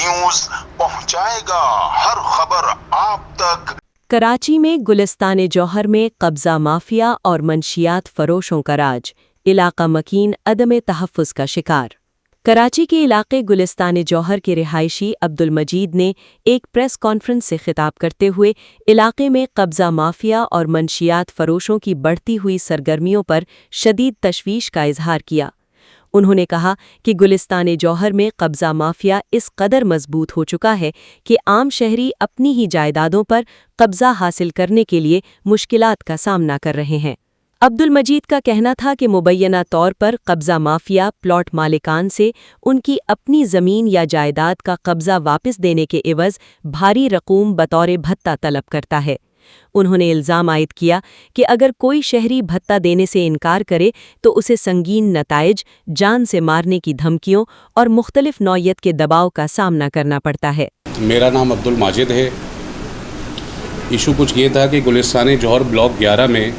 News पहुंचाएगा हर खबर आप तक। कराची में गुलिस्तान जौहर में कब्जा माफिया और मंशियात फरोशों का राज, इलाका मकीन अदम तहफ़्फ़ुज़ का शिकार। कराची के इलाके गुलिस्तान जौहर के रिहायशी अब्दुल मजीद ने एक प्रेस कॉन्फ्रेंस से खिताब करते हुए इलाके में कब्जा माफिया और मंशियात फरोशों की बढ़ती हुई सरगर्मियों पर शदीद तशवीश का इजहार किया। उन्होंने कहा कि गुलिस्तान जौहर में कब्जा माफिया इस कदर मजबूत हो चुका है कि आम शहरी अपनी ही जायदादों पर कब्जा हासिल करने के लिए मुश्किलात का सामना कर रहे हैं। अब्दुल मजीद का कहना था कि मुबैना तौर पर कब्जा माफिया प्लॉट मालिकान से उनकी अपनी ज़मीन या जायदाद का कब्जा वापस देने के एवज़ भारी रकूम बतौर भत्ता तलब करता है। उन्होंने इल्ज़ाम आयद किया कि अगर कोई शहरी भत्ता देने से इनकार करे तो उसे संगीन नताइज, जान से मारने की धमकियों और मुख्तलिफ नौयत के दबाव का सामना करना पड़ता है। मेरा नाम अब्दुल माजिद है। इशू कुछ ये था कि गुलिस्तान जौहर ब्लॉक 11 में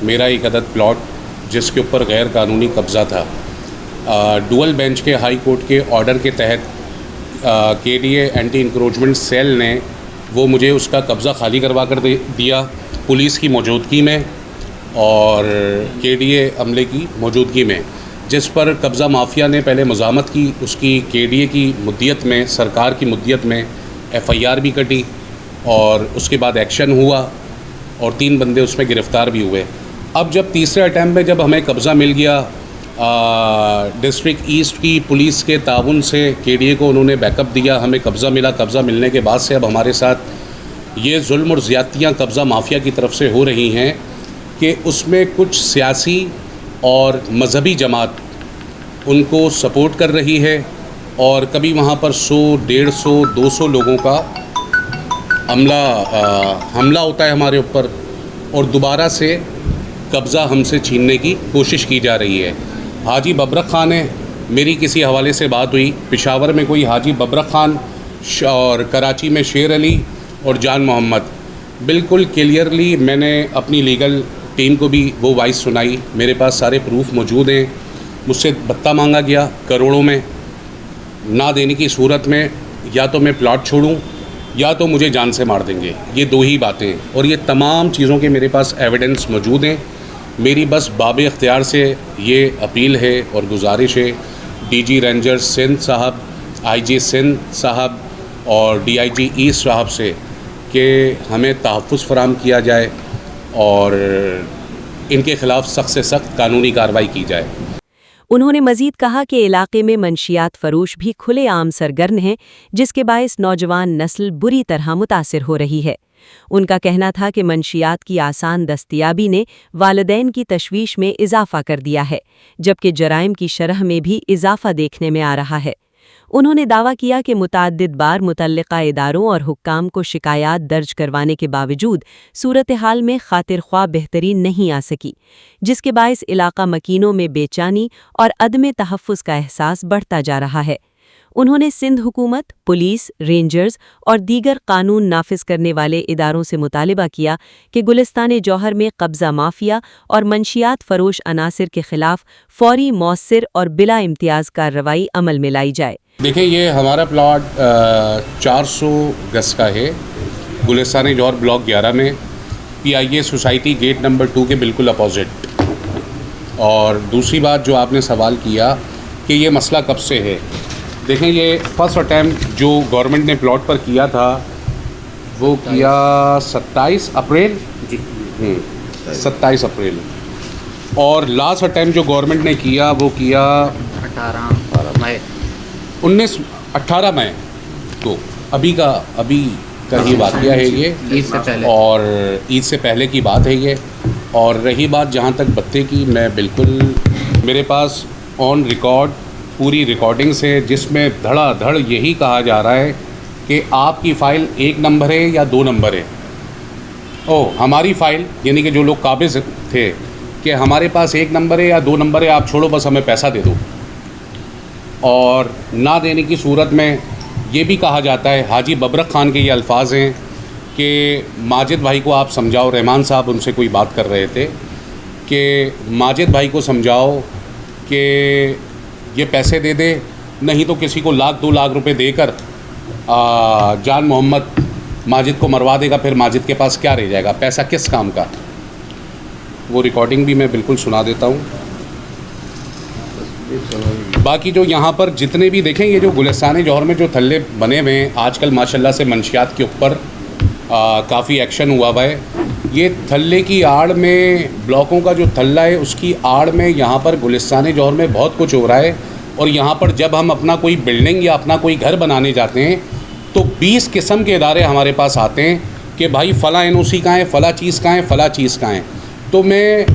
मेरा एक अदद प्लॉट जिसके ऊपर गैर कानूनी कब्ज़ा था, डुअल बेंच के हाई कोर्ट के ऑर्डर के तहत केडीए एंटी इंक्रोचमेंट सेल ने वो मुझे उसका कब्ज़ा खाली करवा कर दिया, पुलिस की मौजूदगी में और केडीए अमले की मौजूदगी में, जिस पर कब्ज़ा माफिया ने पहले मज़ामत की। उसकी केडीए की मुद्दत में, सरकार की मुद्दत में एफआईआर भी कटी और उसके बाद एक्शन हुआ और 3 बंदे उसमें गिरफ़्तार भी हुए। अब जब तीसरे अटैम्प्ट में जब हमें कब्ज़ा मिल गया, डिस्ट्रिक्ट ईस्ट की पुलिस के ताउन से केडीए को उन्होंने बैकअप दिया, हमें कब्ज़ा मिला। कब्ज़ा मिलने के बाद से अब हमारे साथ ये जुल्म और ज़्यादतियाँ कब्ज़ा माफिया की तरफ से हो रही हैं कि उसमें कुछ सियासी और मजहबी जमात उनको सपोर्ट कर रही है और कभी वहाँ पर 100, 150, 200 लोगों का हमला होता है हमारे ऊपर और दोबारा से कब्ज़ा हमसे छीनने की कोशिश की जा रही है। हाजी बबरक ख़ान है, मेरी किसी हवाले से बात हुई, पेशावर में कोई हाजी बबरक ख़ान और कराची में शेर अली और जान मोहम्मद। बिल्कुल क्लियरली मैंने अपनी लीगल टीम को भी वो वॉइस सुनाई, मेरे पास सारे प्रूफ मौजूद हैं। मुझसे भत्ता मांगा गया करोड़ों में, ना देने की सूरत में या तो मैं प्लॉट छोड़ूं या तो मुझे जान से मार देंगे। ये 2 ही बातें हैं और ये तमाम चीज़ों के मेरे पास एविडेंस मौजूद हैं। मेरी बस बाब इख्तियार से ये अपील है और गुजारिश है डीजी रेंजर सिंध साहब, आईजी सिंध साहब और डीआईजी ईस्ट साहब से कि हमें तहफ़्फ़ुज़ फराहम किया जाए और इनके ख़िलाफ़ सख्त से सख्त कानूनी कार्रवाई की जाए। उन्होंने मजीद कहा कि इलाके में मंशियात फरोश भी खुलेआम सरगर्म हैं, जिसके बायस नौजवान नस्ल बुरी तरह मुतासिर हो रही है। उनका कहना था कि मंशियात की आसान दस्तयाबी ने वालिदैन की तशवीश में इजाफा कर दिया है, जबकि जराइम की शरह में भी इजाफा देखने में आ रहा है। उन्होंने दावा किया कि मुतअद्दिद बार मुतल्लिका इदारों और हुक्काम को शिकायत दर्ज करवाने के बावजूद सूरत हाल में खातिर ख्वाह बेहतरी नहीं आ सकी, जिसके बायस इलाका मकीनों में बेचैनी और अदम तहफ़्फ़ुज़ का एहसास बढ़ता जा रहा है। उन्होंने सिंध हुकूमत, पुलिस, रेंजर्स और दीगर कानून नाफिज करने वाले इदारों से मुतालिबा किया कि गुलिस्तान जौहर में कब्ज़ा माफिया और मंशियात फरोश अनासिर के खिलाफ फौरी, मौसर और बिला इम्तियाज़ कार्रवाई अमल में लाई जाए। देखिए, ये हमारा प्लॉट 400 गज का है, गुलिस्तान जौहर ब्लॉक 11 में, PIA सोसाइटी गेट नंबर 2 के बिल्कुल अपोजिट। और दूसरी बात जो आपने सवाल किया कि ये मसला कब से है, देखें ये फर्स्ट अटैम्प्ट जो गवर्नमेंट ने प्लॉट पर किया था वो किया 27 अप्रैल 27 अप्रैल और लास्ट अटैम्प्ट जो गवर्नमेंट ने किया वो किया 18 मई को। अभी का ही वाक़या है ये, ईद से पहले और ईद से पहले की बात है ये। और रही बात जहाँ तक भत्ते की, मैं बिल्कुल, मेरे पास ऑन रिकॉर्ड पूरी रिकॉर्डिंग्स है जिसमें धड़ाधड़ यही कहा जा रहा है कि आपकी फ़ाइल 1 नंबर है या 2 नंबर है। हमारी फ़ाइल यानी कि जो लोग काबिज़ थे कि हमारे पास 1 नंबर है या 2 नंबर है, आप छोड़ो, बस हमें पैसा दे दो। और ना देने की सूरत में ये भी कहा जाता है, हाजी बबरक ख़ान के ये अल्फाज हैं कि माजिद भाई को आप समझाओ, रहमान साहब उनसे कोई बात कर रहे थे कि माजिद भाई को समझाओ कि ये पैसे दे दे, नहीं तो किसी को 1 लाख 2 लाख रुपए देकर जान मोहम्मद माजिद को मरवा देगा, फिर माजिद के पास क्या रह जाएगा, पैसा किस काम का। वो रिकॉर्डिंग भी मैं बिल्कुल सुना देता हूँ। बाकी जो यहाँ पर जितने भी देखें, ये जो गुलिस्तान जौहर में जो थल्ले बने हुए हैं आजकल माशाल्लाह से मंशियात के ऊपर काफ़ी एक्शन हुआ हुआ है। ये थल्ले की आड़ में, ब्लॉकों का जो थल्ला है उसकी आड़ में यहाँ पर गुलिस्तान जौहर में बहुत कुछ हो रहा है। और यहाँ पर जब हम अपना कोई बिल्डिंग या अपना कोई घर बनाने जाते हैं तो 20 किस्म के इदारे हमारे पास आते हैं कि भाई फ़लाँ NOC कहाँ है, फ़लाँ चीज़ कहाँ है, फ़लाँ चीज़ कहाँ है। तो मैं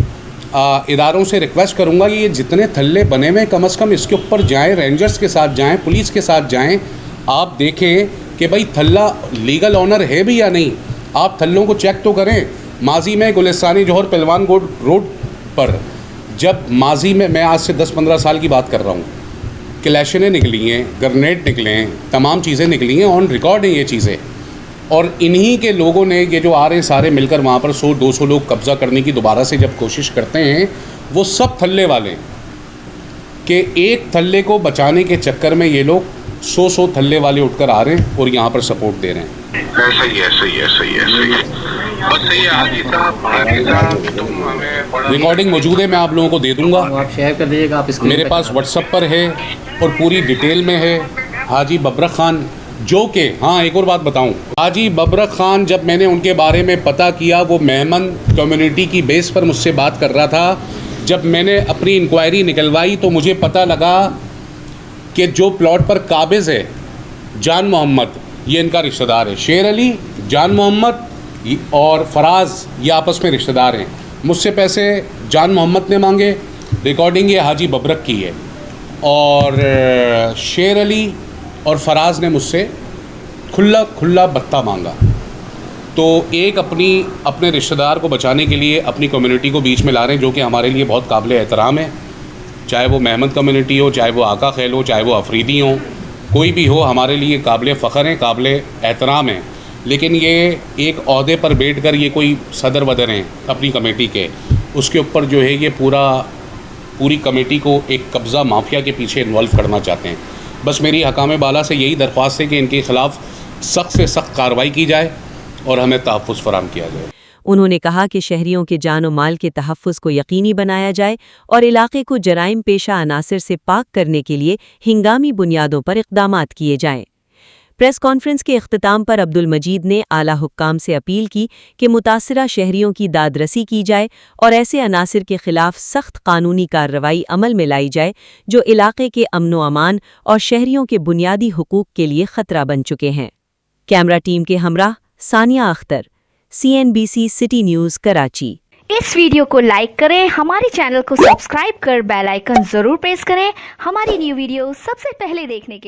इदारों से रिक्वेस्ट करूँगा कि ये जितने थल्ले बने हुए कम से कम इसके ऊपर जाएँ, रेंजर्स के साथ जाएँ, पुलिस के साथ जाएँ, आप देखें कि भाई थल्ला लीगल ऑनर है भी या नहीं। आप थल्लों को चेक तो करें। माजी में गुलिस्तान जौहर पहलवान रोड पर जब माजी में, मैं आज से 10-15 साल की बात कर रहा हूँ, क्लैशनें निकली हैं, ग्रेनेड निकले हैं, तमाम चीज़ें निकली हैं, ऑन रिकॉर्ड हैं ये चीज़ें। और इन्हीं के लोगों ने, ये जो आ रहे हैं सारे मिलकर वहाँ पर 100-200 लोग कब्ज़ा करने की दोबारा से जब कोशिश करते हैं, वो सब थल्ले वाले कि एक थल्ले को बचाने के चक्कर में ये लोग 100 थल्ले वाले उठकर आ रहे हैं और यहाँ पर सपोर्ट दे रहे हैं। सही है। बस सही है हाजी साहब, तुम हमें रिकॉर्डिंग मौजूद है, मैं आप लोगों को दे दूँगा, आप शेयर कर दीजिएगा। आप मेरे पास व्हाट्सएप पर है और पूरी डिटेल में है। हाजी बबरक ख़ान, जो कि, हाँ एक और बात बताऊं, हाजी बबरक ख़ान, जब मैंने उनके बारे में पता किया, वो मेहमन कम्युनिटी की बेस पर मुझसे बात कर रहा था। जब मैंने अपनी इंक्वायरी निकलवाई तो मुझे पता लगा कि जो प्लॉट पर काबिज़ है जान मोहम्मद, ये इनका रिश्तेदार है। शेर अली, जान मोहम्मद और फराज ये आपस में रिश्तेदार हैं। मुझसे पैसे जान मोहम्मद ने मांगे, रिकॉर्डिंग ये हाजी बबरक की है, और शेर अली और फराज ने मुझसे खुला बत्ता मांगा। तो एक अपने रिश्तेदार को बचाने के लिए अपनी कम्युनिटी को बीच में ला रहे हैं, जो कि हमारे लिए बहुत काबिल एहतराम है। चाहे वो महमद कम्युनिटी हो, चाहे वो आका खैल हो, चाहे वो अफरीदी हो, कोई भी हो, हमारे लिए काबिल फ़ख्र है, काबिल एहतराम है। लेकिन ये एक ओहदे पर बैठ कर ये कोई सदर वदर हैं अपनी कमेटी के, उसके ऊपर जो है ये पूरी कमेटी को एक कब्ज़ा माफिया के पीछे इन्वॉल्व करना चाहते हैं। बस मेरी हकाम बाला से यही दरख्वास्त है कि इनके ख़िलाफ़ सख्त से सख्त कार्रवाई की जाए और हमें तहफ़्फ़ुज़ फराहम किया जाए। उन्होंने कहा कि शहरियों के जान और माल के तहफ़्फ़ुज़ को यकीनी बनाया जाए और इलाके को जराइम पेशा अनासिर से पाक करने के लिए हिंगामी बुनियादों पर इक़दामात किए जाएं। प्रेस कॉन्फ्रेंस के इख्तिताम पर अब्दुल मजीद ने आला हुक्काम से अपील की कि मुतासिरा शहरियों की दादरसी की जाए और ऐसे अनासिर के खिलाफ सख्त कानूनी कार्रवाई अमल में लाई जाए जो इलाके के अमन व अमान और शहरियों के बुनियादी हुकूक के लिए खतरा बन चुके हैं। कैमरा टीम के हमराह Sania Akhtar, CNBC city news Karachi. इस वीडियो को लाइक करें, हमारे चैनल को सब्सक्राइब कर बेल आइकन जरूर प्रेस करें हमारी न्यू वीडियो सबसे पहले देखने के लिए।